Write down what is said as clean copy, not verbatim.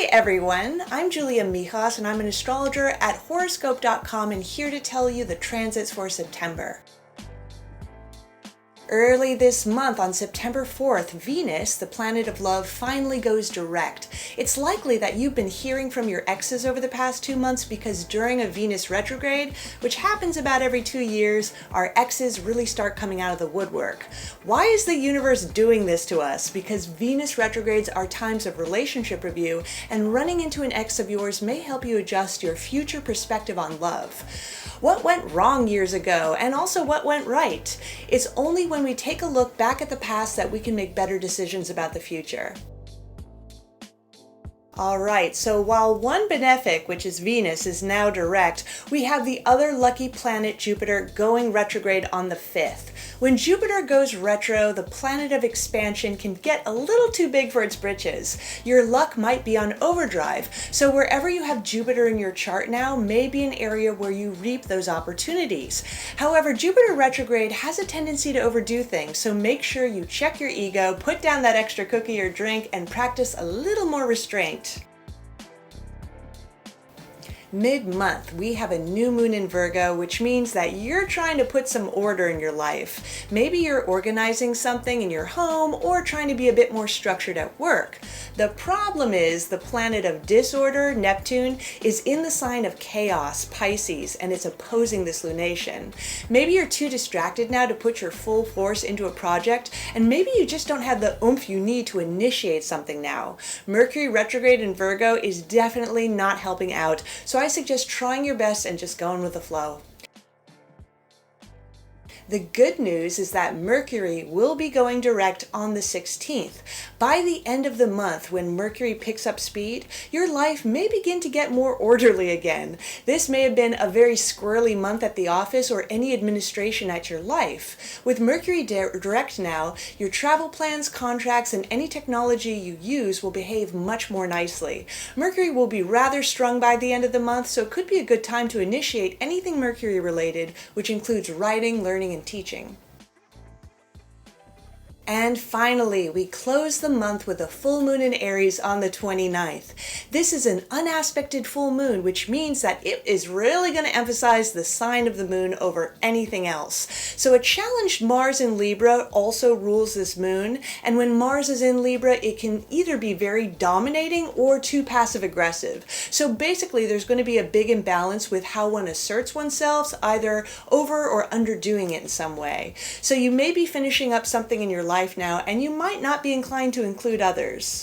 Hey everyone, I'm Julia Mihas and I'm an astrologer at Horoscope.com and here to tell you the transits for September. Early this month, on September 4th, Venus, the planet of love, finally goes direct. It's likely that you've been hearing from your exes over the past 2 months because during a Venus retrograde, which happens about every 2 years, our exes really start coming out of the woodwork. Why is the universe doing this to us? Because Venus retrogrades are times of relationship review, and running into an ex of yours may help you adjust your future perspective on love. What went wrong years ago, and also what went right? It's only when we take a look back at the past that we can make better decisions about the future. Alright, so while one benefic, which is Venus, is now direct, we have the other lucky planet, Jupiter, going retrograde on the 5th. When Jupiter goes retro, the planet of expansion can get a little too big for its britches. Your luck might be on overdrive, so wherever you have Jupiter in your chart now may be an area where you reap those opportunities. However, Jupiter retrograde has a tendency to overdo things, so make sure you check your ego, put down that extra cookie or drink, and practice a little more restraint. Mid-month, we have a new moon in Virgo, which means that you're trying to put some order in your life. Maybe you're organizing something in your home or trying to be a bit more structured at work. The problem is the planet of disorder, Neptune, is in the sign of chaos, Pisces, and it's opposing this lunation. Maybe you're too distracted now to put your full force into a project, and maybe you just don't have the oomph you need to initiate something now. Mercury retrograde in Virgo is definitely not helping out, so I suggest trying your best and just going with the flow. The good news is that Mercury will be going direct on the 16th. By the end of the month, when Mercury picks up speed, your life may begin to get more orderly again. This may have been a very squirrely month at the office or any administration at your life. With Mercury direct now, your travel plans, contracts, and any technology you use will behave much more nicely. Mercury will be rather strong by the end of the month, so it could be a good time to initiate anything Mercury related, which includes writing, learning, and teaching. And finally, we close the month with a full moon in Aries on the 29th. This is an unaspected full moon, which means that it is really going to emphasize the sign of the moon over anything else. So a challenged Mars in Libra also rules this moon, and when Mars is in Libra, it can either be very dominating or too passive-aggressive. So basically, there's going to be a big imbalance with how one asserts oneself, either over or underdoing it in some way. So you may be finishing up something in your life now, and you might not be inclined to include others.